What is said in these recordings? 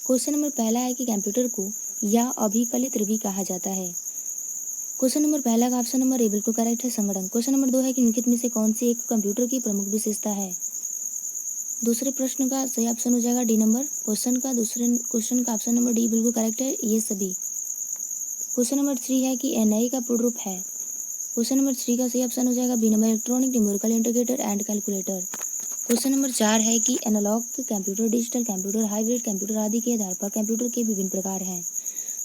Question number पहला है कि कंप्यूटर को या अभिकलित भी कहा जाता है। क्वेश्चन नंबर पहला का ऑप्शन नंबर ए बिल्कुल करेक्ट है, संगणक। क्वेश्चन नंबर 2 है कि निम्नलिखित में से कौन सी एक कंप्यूटर की प्रमुख विशेषता है। दूसरे प्रश्न का सही ऑप्शन हो जाएगा डी नंबर। दूसरे क्वेश्चन का ऑप्शन नंबर डी बिल्कुल करेक्ट है, ये सभी। क्वेश्चन नंबर 3 है कि एनआई का पूर्ण रूप है। क्वेश्चन नंबर 3 का सही ऑप्शन हो जाएगा B number, electronic numerical integrator and calculator. Question number 4 है कि analogue computer, digital computer, hybrid computer आदि के आधार पर कंप्यूटर के विभिन्न प्रकार हैं।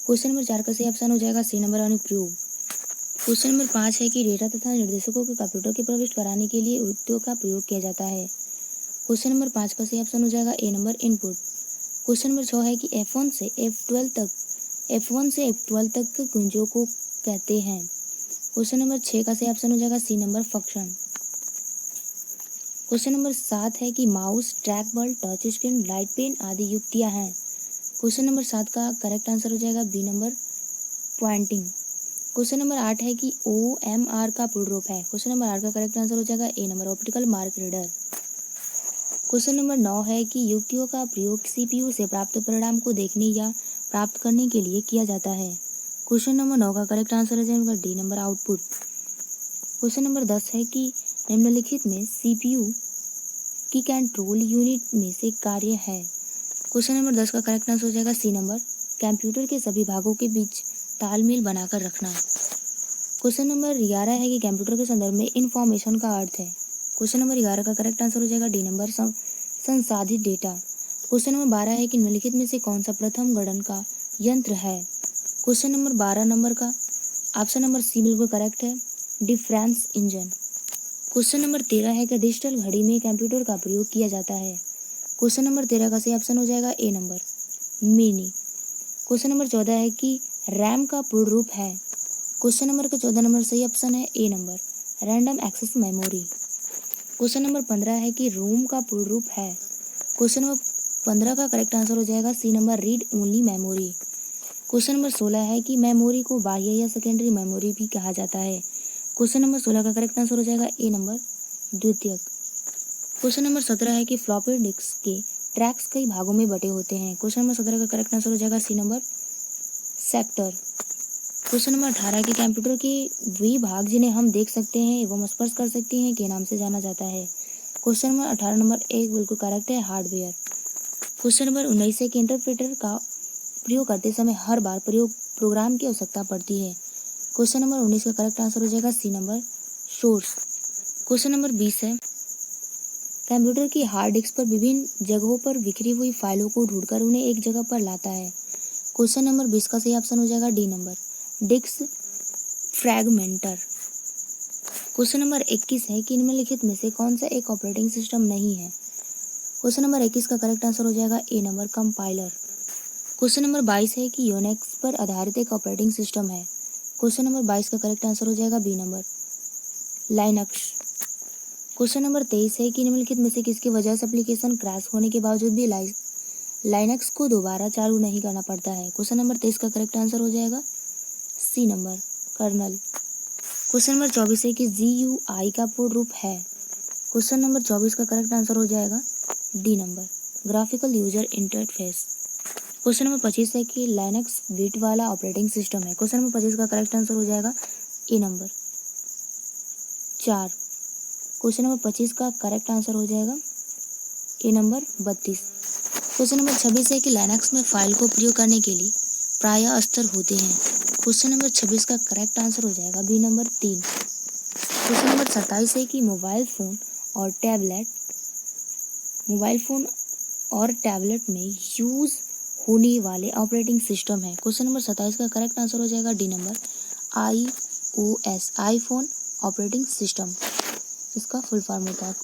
क्वेश्चन नंबर 4 का सही ऑप्शन हो जाएगा सी नंबर, अनुप्रयोग। क्वेश्चन नंबर 5 है कि डेटा तथा निर्देशकों को कंप्यूटर के प्रविष्ट कराने के लिए उद्योग का प्रयोग किया जाता है। क्वेश्चन नंबर 5 का सही ऑप्शन हो जाएगा A number, input. Question number 6 है कि F1 से F12 तक गुंजों को कहते हैं। क्वेश्चन नंबर 6 का सही ऑप्शन हो जाएगा C number, function. Question number 7 है कि mouse, track ball, touch screen, light pen आदि युक्तियां हैं। क्वेश्चन नंबर 7 का करेक्ट आंसर हो जाएगा B number, pointing. Question number 8 है कि OMR का पूर्ण रूप है। क्वेश्चन नंबर 8 का करेक्ट आंसर हो जाएगा A number, optical mark reader. Question number 9 है कि युक्तियों का प्रयोग CPU से प्राप्त परिणाम को देखने या प्राप्त करने के लिए किया जाता है। क्वेश्चन नंबर 9 का करेक्ट आंसर हो जाएगा D number, output. Question number 10 है कि निम्नलिखित में CPU की कंट्रोल यूनिट में से कार्य है। क्वेश्चन नंबर 10 का करेक्ट आंसर हो जाएगा सी नंबर, कंप्यूटर के सभी भागों के बीच तालमेल बनाकर रखना। क्वेश्चन नंबर 11 है कि कंप्यूटर के संदर्भ में इंफॉर्मेशन का अर्थ है। क्वेश्चन नंबर 11 का करेक्ट आंसर हो जाएगा डी नंबर, संसाधित डेटा। क्वेश्चन नंबर 12 है कि निम्नलिखित में से कौन सा प्रथम गणन का यंत्र है। क्वेश्चन नंबर 12 नंबर का ऑप्शन नंबर सी बिल्कुल करेक्ट है, डिफरेंस इंजन। क्वेश्चन नंबर 13 है कि डिजिटल घड़ी में कंप्यूटर का प्रयोग किया जाता है। क्वेश्चन नंबर 13 का सही ऑप्शन हो जाएगा A number, mini. Question number 14 है कि रैम का पूर्ण रूप है। क्वेश्चन नंबर का 14 नंबर सही ऑप्शन है A number, random access memory. Question number 15 है कि रोम का पूर्ण रूप है। क्वेश्चन नंबर 15 का करेक्ट आंसर हो जाएगा C number, read only memory. Question number 16 है कि मेमोरी को बाह्य या सेकेंडरी मेमोरी भी कहा जाता है। क्वेश्चन नंबर 16 का करेक्ट आंसर हो जाएगा ए नंबर, द्वितीयक। क्वेश्चन नंबर 17 है कि फ्लॉपी डिस्क के ट्रैक्स कई भागों में बटे होते हैं। क्वेश्चन नंबर 17 का करेक्ट आंसर हो जाएगा C number, sector. Question number 18 के कंप्यूटर के वे भाग जिन्हें हम देख सकते हैं एवं स्पर्श कर सकते हैं के नाम से जाना जाता है। क्वेश्चन नंबर 18 नंबर एक बिल्कुल करेक्ट है, हार्डवेयर। क्वेश्चन नंबर 19 है कि इंटरप्रेटर का प्रयोग करते समय हर बार प्रोग्राम की आवश्यकता पड़ती है। क्वेश्चन नंबर 19 का करेक्ट आंसर हो जाएगा C number, source. Question number 20 है कंप्यूटर की हार्ड डिस्क पर विभिन्न जगहों पर बिखरी हुई फाइलों को ढूंढकर उन्हें एक जगह पर लाता है। क्वेश्चन नंबर 20 का सही ऑप्शन हो जाएगा D number, disk fragmenter. Question number 21 है कि निम्नलिखित में से कौन सा एक ऑपरेटिंग सिस्टम नहीं है। क्वेश्चन नंबर 21 का करेक्ट आंसर हो जाएगा A number, compiler. Question number 22 है कि यूनिक्स पर आधारित एक ऑपरेटिंग सिस्टम है। क्वेश्चन नंबर 22 का करेक्ट आंसर हो जाएगा B number, Linux. Question number 23 है कि निम्नलिखित में से किसकी वजह से एप्लीकेशन क्रैश होने के बावजूद भी लाइनक्स को दोबारा चालू नहीं करना पड़ता है। क्वेश्चन नंबर 23 का करेक्ट आंसर हो जाएगा C number, kernel. Question number 24 है कि GUI का पूर्ण रूप है। क्वेश्चन नंबर 24 का करेक्ट आंसर हो जाएगा D number, graphical user interface. Question number 25 है कि लाइनक्स बिट वाला ऑपरेटिंग सिस्टम है। क्वेश्चन नंबर 25 का करेक्ट आंसर हो जाएगा ए नंबर, 4। क्वेश्चन नंबर 25 का करेक्ट आंसर हो जाएगा ए नंबर, 32। क्वेश्चन नंबर 26 है कि लाइनक्स में फाइल को प्रयोग करने के लिए प्रायः स्तर होते हैं। क्वेश्चन नंबर 26 का करेक्ट आंसर हो जाएगा बी नंबर, 3। क्वेश्चन नंबर 27 है कि मोबाइल फ़ोन और टैबलेट में यूज़ होने वाले ऑपरेटिंग सिस्टम है। क्वेश्चन नंबर 27 का करेक्ट आंसर हो जाएगा D number, iOS, iPhone operating system, इसका फुल फॉर्म होता है।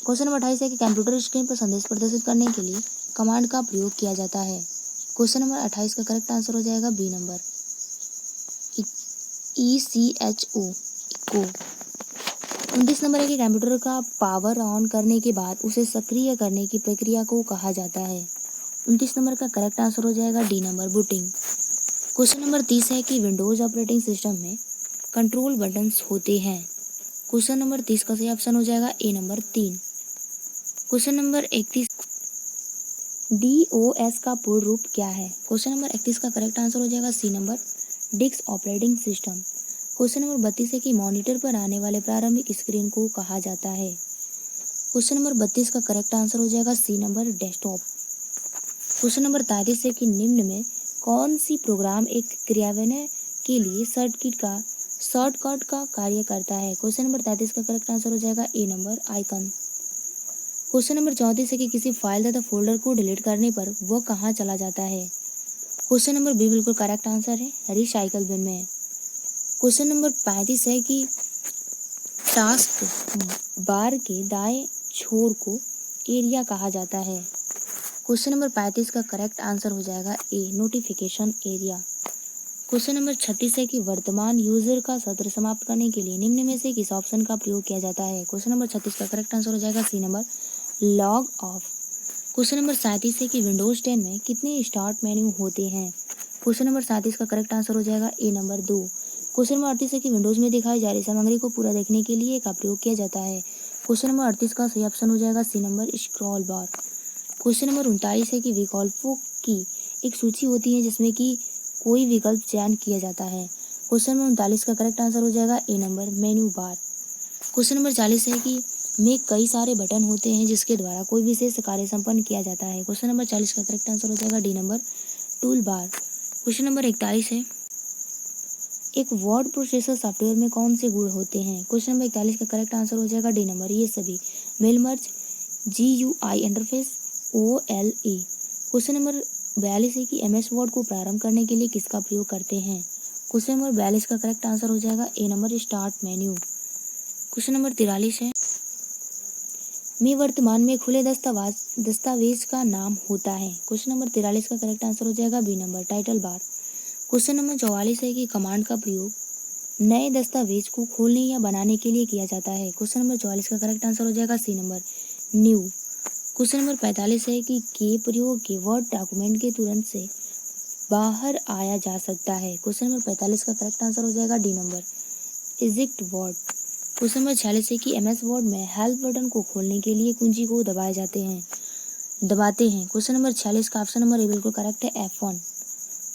क्वेश्चन नंबर 28 है कि कंप्यूटर स्क्रीन पर संदेश प्रदर्शित करने के लिए कमांड का प्रयोग किया जाता है। क्वेश्चन नंबर 28 का करेक्ट आंसर हो जाएगा B number, ECHO, eco. 29 number है कि कंप्यूटर का पावर ऑन करने के बाद उसे सक्रिय करने की प्रक्रिया को कहा जाता है। 29 नंबर का करेक्ट आंसर हो जाएगा D number, booting. Question number 30 है कि विंडोज़ ऑपरेटिंग सिस्टम में कंट्रोल बटन्स होते हैं। क्वेश्चन नंबर 30 का सही ऑप्शन हो जाएगा A number, 3। Question number 31 DOS का पूर्ण रूप क्या है? क्वेश्चन नंबर 31 का करेक्ट आंसर हो जाएगा C number, disk operating system. Question number 32 है कि मॉनिटर पर आने वाले प्रारंभिक स्क्रीन को कहा जाता है? क्वेश्चन नंबर 32 का करेक्ट आंसर हो जाएगा C number, desktop. Question number 33 है कि निम्न में कौन सी प्रोग्राम एक क्रियान्वयन के लिए शॉर्टकट का कार्य करता है? क्वेश्चन नंबर 33 का करेक्ट आंसर हो जाएगा A number, icon. Question number 34 है कि किसी फाइल तथा फोल्डर को डिलीट करने पर वह कहाँ चला जाता है? क्वेश्चन नंबर बी बिल्कुल करेक्ट आंसर है, रिसाइकल बिन में। क्वेश्चन नंबर 35 है कि टास्क बार के दाएं छोर को एरिया कहा जाता है? क्वेश्चन नंबर 35 का करेक्ट आंसर हो जाएगा ए, नोटिफिकेशन एरिया। क्वेश्चन नंबर 36 है कि वर्तमान यूजर का सत्र समाप्त करने के लिए निम्न में से किस ऑप्शन का प्रयोग किया जाता है? क्वेश्चन नंबर 36 का करेक्ट आंसर हो जाएगा C number, log off. Question number 37 है कि विंडोज 10 में कितने स्टार्ट मेन्यू होते हैं? क्वेश्चन नंबर 37 का करेक्ट आंसर हो जाएगा ए नंबर, 2। क्वेश्चन नंबर 38 है कि विंडोज में दिखाई जा रही सामग्री को पूरा देखने के लिए का प्रयोग किया जाता है? क्वेश्चन नंबर 38 का सही ऑप्शन हो जाएगा C number, scroll bar. Question number 39 है कि विकल्पों की एक सूची होती है जिसमें कि कोई विकल्प चयन किया जाता है? क्वेश्चन नंबर 39 का करेक्ट आंसर हो जाएगा A number, menu bar. Question number 40 है कि में कई सारे बटन होते हैं जिसके द्वारा कोई विशेष कार्य संपन्न किया जाता है? क्वेश्चन नंबर 40 का करेक्ट आंसर हो जाएगा D number, tool bar. Question number 41 है, एक वर्ड प्रोसेसर सॉफ्टवेयर में कौन से गुण होते हैं? क्वेश्चन नंबर 41 का करेक्ट आंसर हो जाएगा डी नंबर, ये सभी, mail merge, GUI interface, OLE। Question number 42 है कि MS वर्ड को प्रारंभ करने के लिए किसका प्रयोग करते हैं? क्वेश्चन नंबर 42 का करेक्ट आंसर हो जाएगा A number, start menu. Question number 43 है, में वर्तमान में खुले दस्तावेज का नाम होता है? क्वेश्चन नंबर 43 का करेक्ट आंसर हो जाएगा B number, title bar. Question number 44 है कि कमांड का प्रयोग नए दस्तावेज को खोलने या बनाने के लिए किया जाता है? क्वेश्चन नंबर 44 का करेक्ट आंसर हो जाएगा C number, new. Question number 45 है कि के प्रयोग के वर्ड डॉक्यूमेंट के तुरंत से बाहर आया जा सकता है? क्वेश्चन नंबर 45 का करेक्ट आंसर हो जाएगा D number, exit word. Question number 46 है कि MS वर्ड में हेल्प बटन को खोलने के लिए कुंजी को दबाते हैं? क्वेश्चन नंबर 46 का ऑप्शन नंबर ए बिल्कुल करेक्ट है, F1।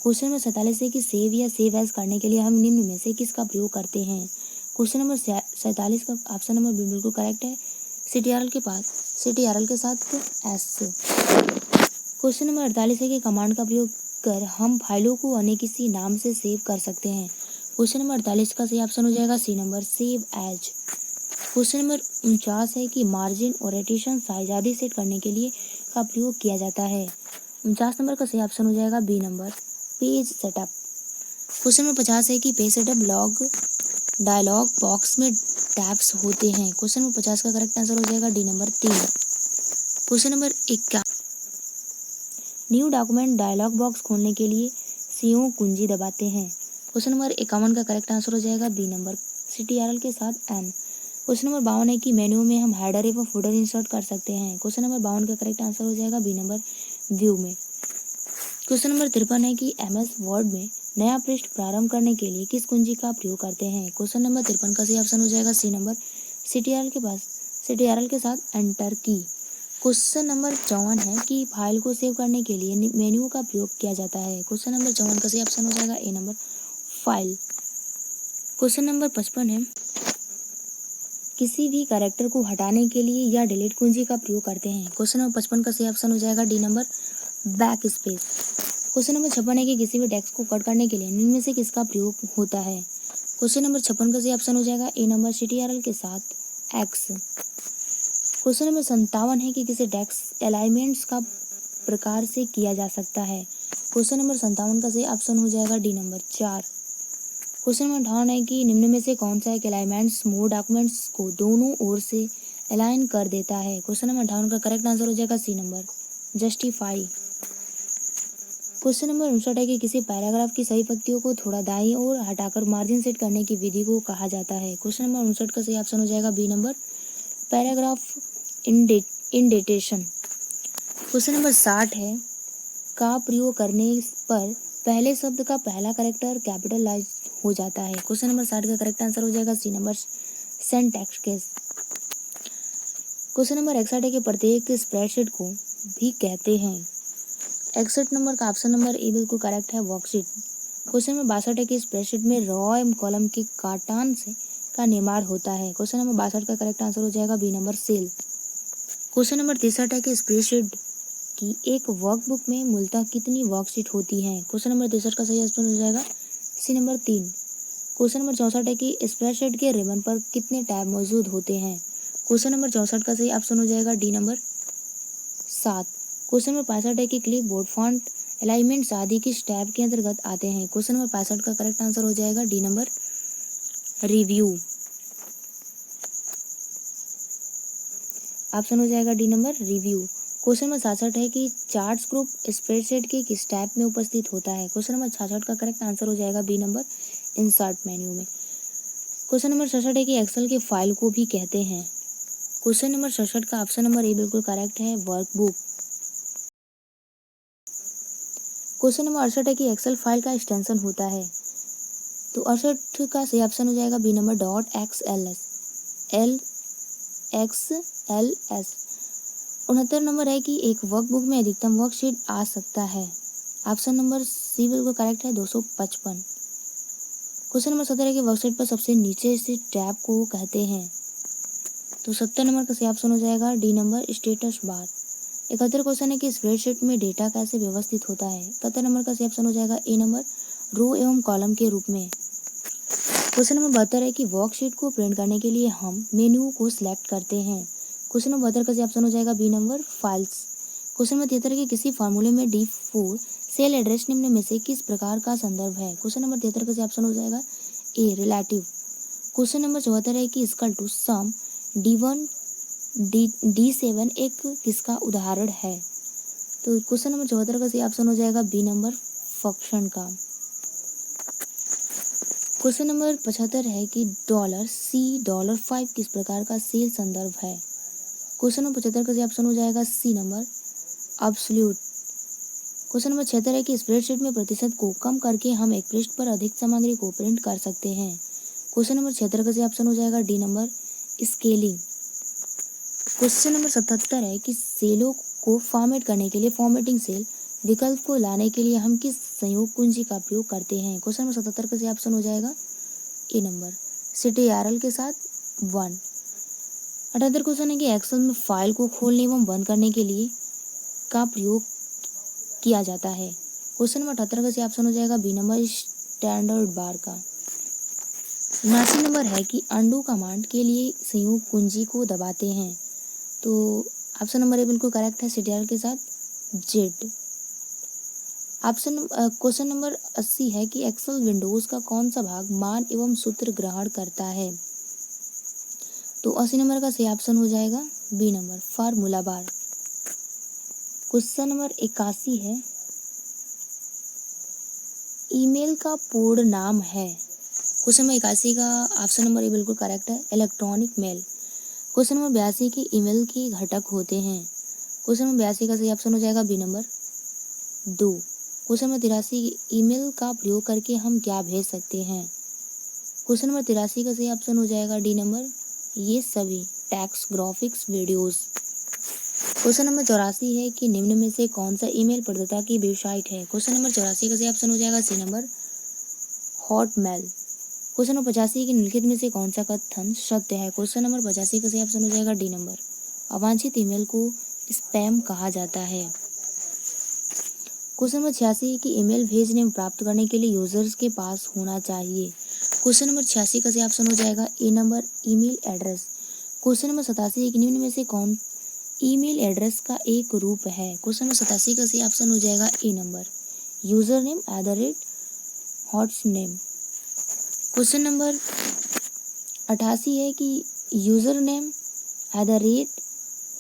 क्वेश्चन नंबर 47 है कि सेव या सेव एज करने के लिए हम निम्न में से किसका प्रयोग करते हैं? क्वेश्चन नंबर 47 का ऑप्शन नंबर बी बिल्कुल करेक्ट है, CTRL के साथ S। क्वेश्चन नंबर 48 है कि कमांड का प्रयोग कर हम फाइलों को अन्य किसी नाम से सेव कर सकते हैं? क्वेश्चन नंबर 48 का सही ऑप्शन हो जाएगा C number, save as. Question number 49 है कि मार्जिन और रोटेशन साइज आदि सेट करने के लिए का प्रयोग किया जाता है? 49 नंबर का सही ऑप्शन हो जाएगा B number, page setup. Question number 50 है कि पेज सेटअप डायलॉग बॉक्स में टैब्स होते हैं? क्वेश्चन नंबर 50 का करेक्ट आंसर हो जाएगा D number, 3। Question number 51, new document dialog box खोलने के लिए सीओ कुंजी दबाते हैं? क्वेश्चन नंबर 51 का करेक्ट आंसर हो जाएगा बी नंबर, CTRL के साथ N। क्वेश्चन नंबर 52 है कि मेन्यू में हम हेडर एवं फुटर इंसर्ट कर सकते हैं? क्वेश्चन नंबर 52 का करेक्ट आंसर हो जाएगा बी नंबर, व्यू में। क्वेश्चन नंबर 53 है कि MS वर्ड में नया पृष्ठ प्रारंभ करने के लिए किस कुंजी का प्रयोग करते हैं? क्वेश्चन नंबर 53 का सही ऑप्शन हो जाएगा सी नंबर, CTRL के साथ एंटर की। क्वेश्चन नंबर 54 है कि फाइल को सेव करने के लिए मेन्यू का प्रयोग किया जाता है? क्वेश्चन नंबर 54 का सही ऑप्शन हो जाएगा A number, file. Question number 55 है, किसी भी कैरेक्टर को हटाने के लिए या डिलीट कुंजी का प्रयोग करते हैं? क्वेश्चन नंबर 55 का सही ऑप्शन हो जाएगा D number, back space. Question number 56 है कि किसी भी टेक्स्ट को कट करने के लिए निम्न में से किसका प्रयोग होता है? क्वेश्चन नंबर 56 का सही ऑप्शन हो जाएगा ए नंबर, CTRL के साथ X। क्वेश्चन नंबर 57 है कि किसी टेक्स्ट अलाइनमेंट्स का प्रकार से किया जा सकता है? क्वेश्चन नंबर 57 का सही ऑप्शन हो जाएगा डी नंबर, 4। क्वेश्चन नंबर 58 है कि निम्न में से कौन सा एक अलाइनमेंट्स मोड डॉक्यूमेंट्स को दोनों ओर से अलाइन कर देता है? क्वेश्चन नंबर 58 का करेक्ट आंसर हो जाएगा C number, justify. Question number 59 है कि किसी पैराग्राफ की सभी पंक्तियों को थोड़ा दाईं ओर हटाकर मार्जिन सेट करने की विधि को कहा जाता है? क्वेश्चन नंबर 59 का सही ऑप्शन हो जाएगा B number, paragraph indentation. Question number 60 है, का प्रयोग करने पर पहले शब्द का पहला कैरेक्टर कैपिटलाइज हो जाता है? क्वेश्चन नंबर 60 का करेक्ट आंसर हो जाएगा C number, syntax case. Question number 61 है कि प्रत्येक स्प्रेडशीट को भी कहते हैं? 61 नंबर का ऑप्शन नंबर ए बिल्कुल करेक्ट है, वर्कशीट। क्वेश्चन नंबर 62 है कि स्प्रेडशीट में रो एवं कॉलम के काटान से का निर्माण होता है। क्वेश्चन नंबर 62 का करेक्ट आंसर हो जाएगा B number, cell. Question number 63 है कि स्प्रेडशीट की एक वर्कबुक में मूलतः कितनी वर्कशीट होती हैं। क्वेश्चन नंबर 63 का सही आंसर हो जाएगा सी नंबर 3। क्वेश्चन नंबर 64 है कि स्प्रेडशीट के रिबन पर कितने टैब मौजूद होते हैं। क्वेश्चन नंबर 64 का सही ऑप्शन हो जाएगा डी नंबर 7। क्वेश्चन नंबर 65 है कि क्लिप बोर्ड, फॉन्ट, अलाइनमेंट्स आदि किस टैब के अंतर्गत आते हैं। क्वेश्चन नंबर 65 का करेक्ट आंसर हो जाएगा डी नंबर, रिव्यू। ऑप्शन हो जाएगा D number, review. Question number 66 है कि चार्ट्स ग्रुप स्प्रेडशीट के किस टैब में उपस्थित होता है। क्वेश्चन नंबर 66 का करेक्ट आंसर हो जाएगा बी नंबर, इंसर्ट मेन्यू में। क्वेश्चन नंबर 66 है कि एक्सेल के फाइल को भी कहते हैं। क्वेश्चन नंबर 66 का ऑप्शन नंबर ए बिल्कुल करेक्ट है, वर्कबुक। क्वेश्चन नंबर 68 है कि एक्सेल फाइल का एक्सटेंशन होता है। तो 68 का सही ऑप्शन हो जाएगा B number, dot XLS, LXLS। 69 number है कि एक वर्कबुक में अधिकतम वर्कशीट आ सकता है। ऑप्शन नंबर सी बिल्कुल करेक्ट है, 255। क्वेश्चन नंबर 70 है कि वर्कशीट पर सबसे नीचे से टैब को कहते हैं। तो 70 नंबर का सही ऑप्शन हो जाएगा D number, status bar. 71 question है कि स्प्रेडशीट में डेटा कैसे व्यवस्थित होता है। 71 नंबर का सही ऑप्शन हो जाएगा ए नंबर, रो एवं कॉलम के रूप में। क्वेश्चन नंबर 72 है कि वर्कशीट को प्रिंट करने के लिए हम मेन्यू को सिलेक्ट करते हैं। क्वेश्चन नंबर 72 का सही ऑप्शन हो जाएगा B number, files. Question number 73 है कि किसी फार्मूले में D4 सेल एड्रेस निम्न में से किस प्रकार का संदर्भ है। क्वेश्चन नंबर 73 का सही ऑप्शन हो जाएगा ए, रिलेटिव। क्वेश्चन नंबर 74 है कि equal to some D1 D7 एक किसका उदाहरण है। तो क्वेश्चन नंबर 74 का सही ऑप्शन हो जाएगा बी नंबर, फंक्शन का। क्वेश्चन नंबर 75 है कि $C $5 किस प्रकार का सेल संदर्भ है। क्वेश्चन नंबर 75 का सही ऑप्शन हो जाएगा C number, absolute. Question number 76 है कि स्प्रेडशीट में प्रतिशत को कम करके हम एक पृष्ठ पर अधिक सामग्री को प्रिंट कर सकते हैं। क्वेश्चन नंबर 76 का सही ऑप्शन हो जाएगा D number, scaling. Question number 77 है कि सेलों को फॉर्मेट करने के लिए फॉर्मेटिंग सेल विकल्प को लाने के लिए हम किस संयोग कुंजी का उपयोग करते हैं। क्वेश्चन नंबर 77 का सही ऑप्शन हो जाएगा ए नंबर, CTRL के साथ 1। 78 क्वेश्चन है कि एक्सेल में फाइल को खोलने एवं बंद करने के लिए का प्रयोग किया जाता है। क्वेश्चन नंबर 78 का सही ऑप्शन हो जाएगा बी नंबर, स्टैंडर्ड बार का। 79 नंबर है कि अंडू कमांड के लिए संयोग कुंजी को दबाते हैं। तो ऑप्शन नंबर ए बिल्कुल करेक्ट है, CTRL के साथ Z। क्वेश्चन नंबर 80 है कि एक्सेल विंडोज का कौन सा भाग मान एवं सूत्र ग्रहण करता है। तो 80 नंबर का सही ऑप्शन हो जाएगा B number, formula bar. Question number 81 है, ईमेल का पूर्ण नाम है। क्वेश्चन नंबर 81 का ऑप्शन नंबर ए बिल्कुल करेक्ट है, इलेक्ट्रॉनिक मेल। क्वेश्चन नंबर 82 की ईमेल के घटक होते हैं। क्वेश्चन नंबर 82 का सही ऑप्शन हो जाएगा B number, 2। Question number 83 email का प्रयोग करके हम क्या भेज सकते हैं। क्वेश्चन नंबर 83 का सही ऑप्शन हो जाएगा डी नंबर, ये सभी text, graphics, videos. Question number 84 है कि निम्न में से कौन सा ईमेल प्रदाता की वेबसाइट है। क्वेश्चन नंबर 84 का सही ऑप्शन हो जाएगा C number, Hotmail. Question number 85 कि निम्नलिखित में से कौन सा कथन सत्य है। क्वेश्चन नंबर 85 का सही ऑप्शन हो जाएगा डी नंबर, अवांछित ईमेल को स्पैम कहा जाता है। क्वेश्चन नंबर 86 कि ईमेल भेजने और प्राप्त करने के लिए यूजर्स के पास होना चाहिए। क्वेश्चन नंबर 86 का सही ऑप्शन हो जाएगा A number, email address. Question number 87 कि निम्न में से कौन ईमेल एड्रेस का एक रूप है। क्वेश्चन नंबर 87 का सही ऑप्शन हो जाएगा A number, user name hosts name. Question number 88 है कि user name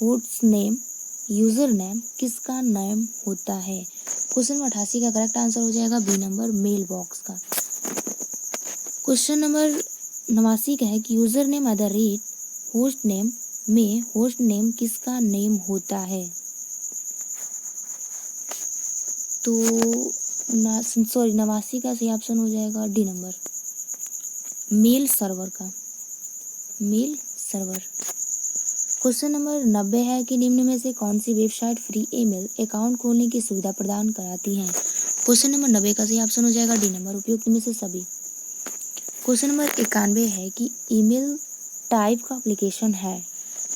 hosts name, user name किसका नाम होता है। क्वेश्चन नंबर 88 का करेक्ट आंसर हो जाएगा बी नंबर, मेल बॉक्स का। क्वेश्चन नंबर 89 का है कि यूजर नेम होस्ट नेम में होस्ट नेम किसका नेम होता है। तो 89 का सही ऑप्शन हो जाएगा डी नंबर, मेल सर्वर का, मेल सर्वर। क्वेश्चन नंबर 90 है कि निम्न में से कौन सी वेबसाइट फ्री ईमेल अकाउंट खोलने की सुविधा प्रदान कराती है। क्वेश्चन नंबर 90 का सही ऑप्शन हो जाएगा डी नंबर, उपयुक्त में से सभी। क्वेश्चन नंबर 91 है कि ईमेल टाइप का एप्लीकेशन है।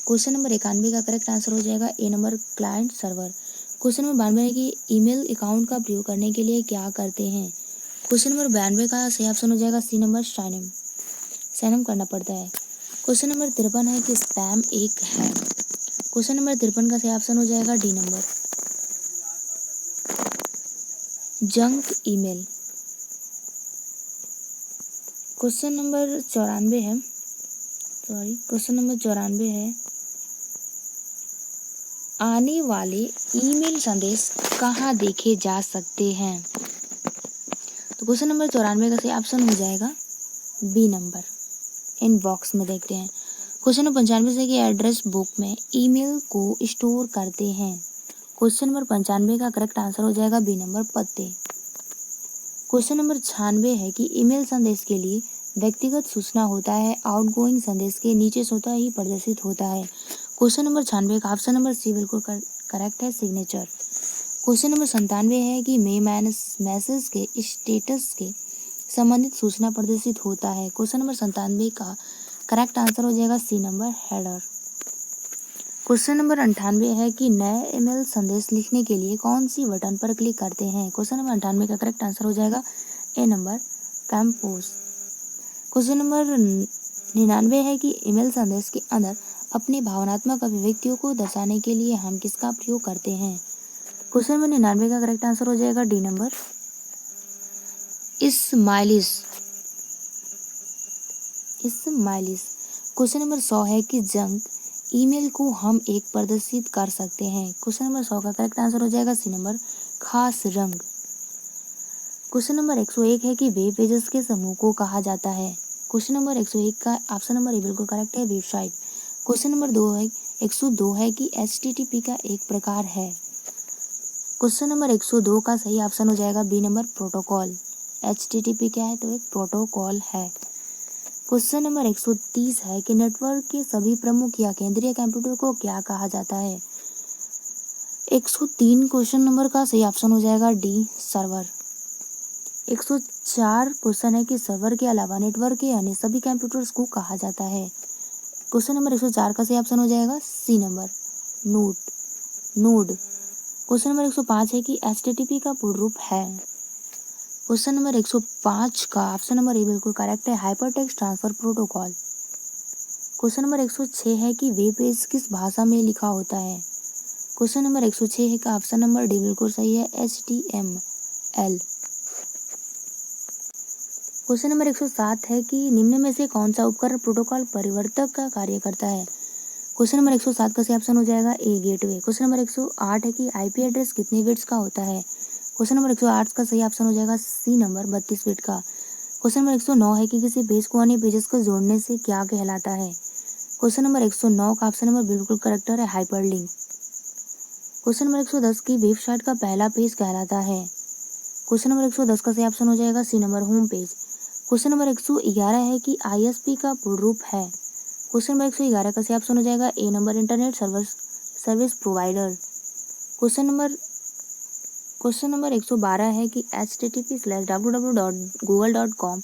क्वेश्चन नंबर 91 का करेक्ट आंसर हो जाएगा A number, client server. Question number 92 है कि ईमेल अकाउंट का प्रयोग करने के लिए क्या करते हैं। क्वेश्चन नंबर 92 का सही ऑप्शन हो जाएगा C number, sign in, sign in करना पड़ता है। क्वेश्चन नंबर 53 है कि स्पैम एक है। क्वेश्चन नंबर 53 का सही ऑप्शन हो जाएगा D number, junk email. Question number 94 है, क्वेश्चन नंबर 94 है, आने वाले ईमेल संदेश कहाँ देखे जा सकते हैं। तो क्वेश्चन नंबर 94 का सही ऑप्शन हो जाएगा बी नंबर, इनबॉक्स में देख रहे हैं। क्वेश्चन नंबर 95 से कि एड्रेस बुक में ईमेल को स्टोर करते हैं। क्वेश्चन नंबर 95 का करेक्ट आंसर हो जाएगा बी नंबर, पत्ते। क्वेश्चन नंबर 96 है कि ईमेल संदेश के लिए व्यक्तिगत सूचना होता है, आउटगोइंग संदेश के नीचे स्वतः ही प्रदर्शित होता है। क्वेश्चन नंबर 96 का ऑप्शन नंबर सी बिल्कुल करेक्ट है, सिग्नेचर। क्वेश्चन नंबर 97 है कि मैसेज के स्टेटस के संबंधित सूचना प्रदर्शित होता है। क्वेश्चन नंबर 97 का करेक्ट आंसर हो जाएगा C number, header. Question number 98 है कि नए ईमेल संदेश लिखने के लिए कौन सी बटन पर क्लिक करते हैं। क्वेश्चन नंबर 98 का करेक्ट आंसर हो जाएगा A number, compose. Question number 99 है कि ईमेल संदेश के अंदर अपनी भावनात्मक अभिव्यक्तियों को दर्शाने के लिए हम किसका प्रयोग करते हैं। क्वेश्चन नंबर 99 का करेक्ट आंसर हो जाएगा डी नंबर, स्माइलिस, स्माइलिस। क्वेश्चन नंबर 100 है कि जंक ईमेल को हम एक प्रदर्शित कर सकते हैं। क्वेश्चन नंबर 100 का करेक्ट आंसर हो जाएगा सी नंबर, खास रंग। क्वेश्चन नंबर 101 है कि वेब पेजेस के समूह को कहा जाता है। क्वेश्चन नंबर 101 का ऑप्शन नंबर ए बिल्कुल करेक्ट है, वेबसाइट। क्वेश्चन नंबर 102 है कि HTTP का एक प्रकार है। क्वेश्चन नंबर 102 का सही ऑप्शन हो जाएगा बी नंबर, प्रोटोकॉल। HTTP क्या है, तो एक प्रोटोकॉल है। क्वेश्चन नंबर 130 है कि नेटवर्क के सभी प्रमुख या केंद्रीय कंप्यूटर को क्या कहा जाता है। 103 क्वेश्चन नंबर का सही ऑप्शन हो जाएगा डी, सर्वर। 104 क्वेश्चन है कि सर्वर के अलावा नेटवर्क के अन्य सभी कंप्यूटर्स को कहा जाता है। क्वेश्चन नंबर 104 का सही ऑप्शन हो जाएगा C number, node. Question number 105 है कि HTTP का पूर्ण रूप है। क्वेश्चन नंबर 105 का ऑप्शन नंबर ए बिल्कुल करेक्ट है, hypertext transfer protocol. Question number 106 है कि वेब पेज किस भाषा में लिखा होता है। क्वेश्चन नंबर 106 है का ऑप्शन नंबर डी बिल्कुल सही है, HTML। क्वेश्चन नंबर 107 है कि निम्न में से कौन सा उपकरण प्रोटोकॉल परिवर्तक का कार्य करता है। क्वेश्चन नंबर 107 का सही ऑप्शन हो जाएगा ए, गेटवे। क्वेश्चन नंबर 108 है कि IP एड्रेस कितने बिट्स का होता है। क्वेश्चन नंबर 108 का सही ऑप्शन हो जाएगा सी नंबर, 32 बिट का। क्वेश्चन नंबर 109 है कि किसी पेज को अन्य पेजेस को जोड़ने से क्या कहलाता है। क्वेश्चन नंबर 109 का ऑप्शन नंबर बिल्कुल करेक्ट है, हाइपरलिंक। क्वेश्चन नंबर 110 की वेबसाइट का पहला पेज कहलाता है। क्वेश्चन नंबर 110 का सही ऑप्शन हो जाएगा C number, home page. Question number 111 है कि ISP का पूर्ण रूप है। क्वेश्चन नंबर 111 का सही ऑप्शन हो जाएगा A number, internet service provider. Question number 112 है कि http://www.google.com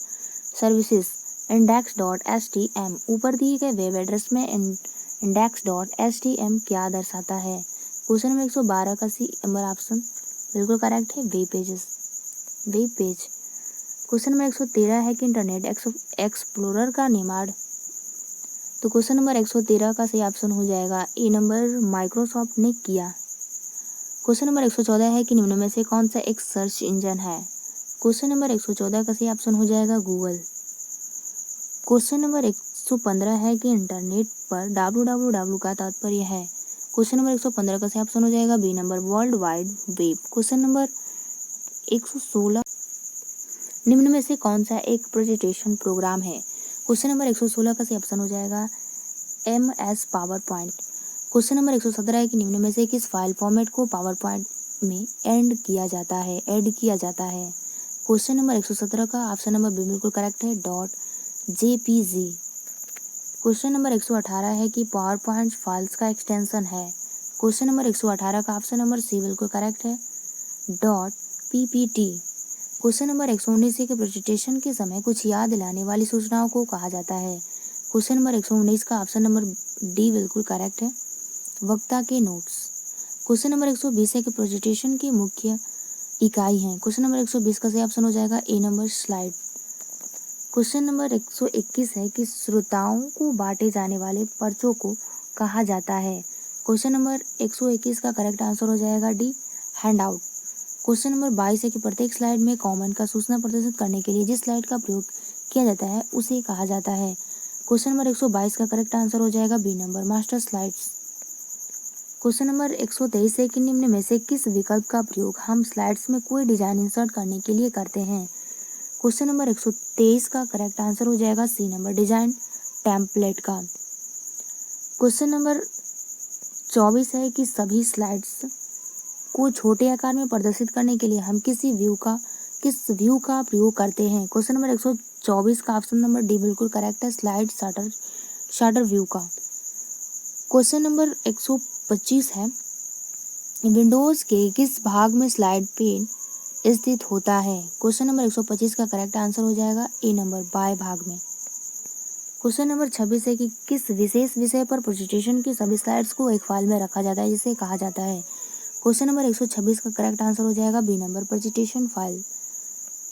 सर्विसेज index.htm ऊपर दिए गए वेब एड्रेस में index.htm क्या दर्शाता है। क्वेश्चन नंबर 112 का सी नंबर ऑप्शन बिल्कुल करेक्ट है, वेब पेज। क्वेश्चन नंबर 113 है कि इंटरनेट एक्सप्लोरर का निर्माण। तो क्वेश्चन नंबर 113 का सही ऑप्शन हो जाएगा ए नंबर, माइक्रोसॉफ्ट ने किया। क्वेश्चन नंबर 114 है कि निम्न में से कौन सा एक सर्च इंजन है। क्वेश्चन नंबर 114 का सही ऑप्शन हो जाएगा गूगल। क्वेश्चन नंबर 115 है कि इंटरनेट पर www का तात्पर्य है। क्वेश्चन नंबर 115 का सही ऑप्शन हो जाएगा B number, world wide web. Question number 116 निम्न में से कौन सा एक प्रेजेंटेशन प्रोग्राम है। क्वेश्चन नंबर 116 का सही ऑप्शन हो जाएगा MS PowerPoint. Question number 117 है कि निम्न में से किस फाइल फॉर्मेट को पावर पॉइंट में ऐड किया जाता है। क्वेश्चन नंबर 117 का ऑप्शन नंबर बी बिल्कुल करेक्ट है, .jpg। क्वेश्चन नंबर 118 है कि पावर पॉइंट फाइल्स का एक्सटेंशन है। क्वेश्चन नंबर 118 का ऑप्शन नंबर सी बिल्कुल करेक्ट है, डॉट पीपीटी। क्वेश्चन नंबर 119 है कि प्रेजेंटेशन के समय कुछ याद दिलाने वाली सूचनाओं को कहा जाता है। क्वेश्चन नंबर 119 का ऑप्शन नंबर डी बिल्कुल करेक्ट है, वक्ता के नोट्स। क्वेश्चन नंबर 120 है कि प्रेजेंटेशन की मुख्य इकाई है। क्वेश्चन नंबर 120 का सही ऑप्शन हो जाएगा A number slide. Question number 121 है कि श्रोताओं को बांटे जाने वाले पर्चों को कहा जाता है। क्वेश्चन नंबर 121 का करेक्ट आंसर हो जाएगा D hand out. Question number 22 है कि प्रत्येक स्लाइड में कॉमन का सूचना प्रदर्शित करने के लिए जिस स्लाइड का प्रयोग किया जाता है उसे कहा जाता है। क्वेश्चन नंबर 122 का करेक्ट आंसर हो जाएगा B number master slides. Question number 123 है कि निम्न में से किस विकल्प का प्रयोग हम स्लाइड्स में कोई डिजाइन इंसर्ट करने के लिए करते हैं। क्वेश्चन नंबर 123 का करेक्ट आंसर हो जाएगा सी नंबर डिजाइन टेम्पलेट का। क्वेश्चन नंबर 24 है कि सभी स्लाइड्स को छोटे आकार में प्रदर्शित करने के लिए हम किस व्यू का प्रयोग करते हैं। क्वेश्चन नंबर 124 का ऑप्शन नंबर डी बिल्कुल करेक्ट है, स्लाइड शटर व्यू का। क्वेश्चन नंबर 125 है विंडोज के किस भाग में स्लाइड पेन स्थित होता है। क्वेश्चन नंबर 125 का करेक्ट आंसर हो जाएगा ए नंबर बाएं भाग में। क्वेश्चन नंबर 26 है कि किस विशेष विषय पर प्रेजेंटेशन की सभी स्लाइड्स को एक फाइल में रखा जाता है जिसे कहा जाता है। क्वेश्चन नंबर 126 का करेक्ट आंसर हो जाएगा B number presentation file.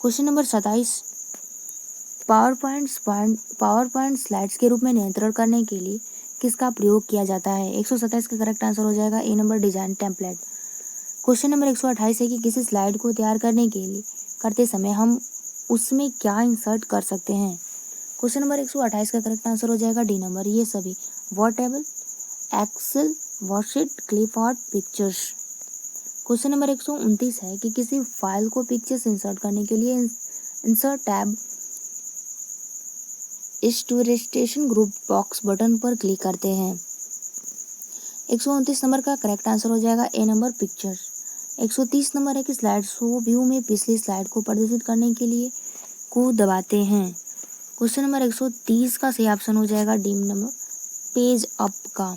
Question number 27 PowerPoint slides के रूप में नियंत्रण करने के लिए किसका प्रयोग किया जाता है। 127 का करेक्ट आंसर हो जाएगा A number design template. Question number 128 है कि किसी स्लाइड को तैयार करते समय हम उसमें क्या इंसर्ट कर सकते हैं। क्वेश्चन नंबर 128 का करेक्ट आंसर हो जाएगा डी नंबर ये सभी Word table, Excel, worksheet, clip art, pictures. Question number 129 है कि किसी फाइल को पिक्चर्स इंसर्ट करने के लिए इंसर्ट टैब स्टोरेस्टेशन ग्रुप बॉक्स बटन पर क्लिक करते हैं। 129 नंबर का करेक्ट आंसर हो जाएगा ए नंबर पिक्चर। 130 नंबर है कि स्लाइड शो व्यू में पिछली स्लाइड को प्रदर्शित करने के लिए को दबाते हैं। क्वेश्चन नंबर 130 का सही ऑप्शन हो जाएगा डी नंबर पेज अप का।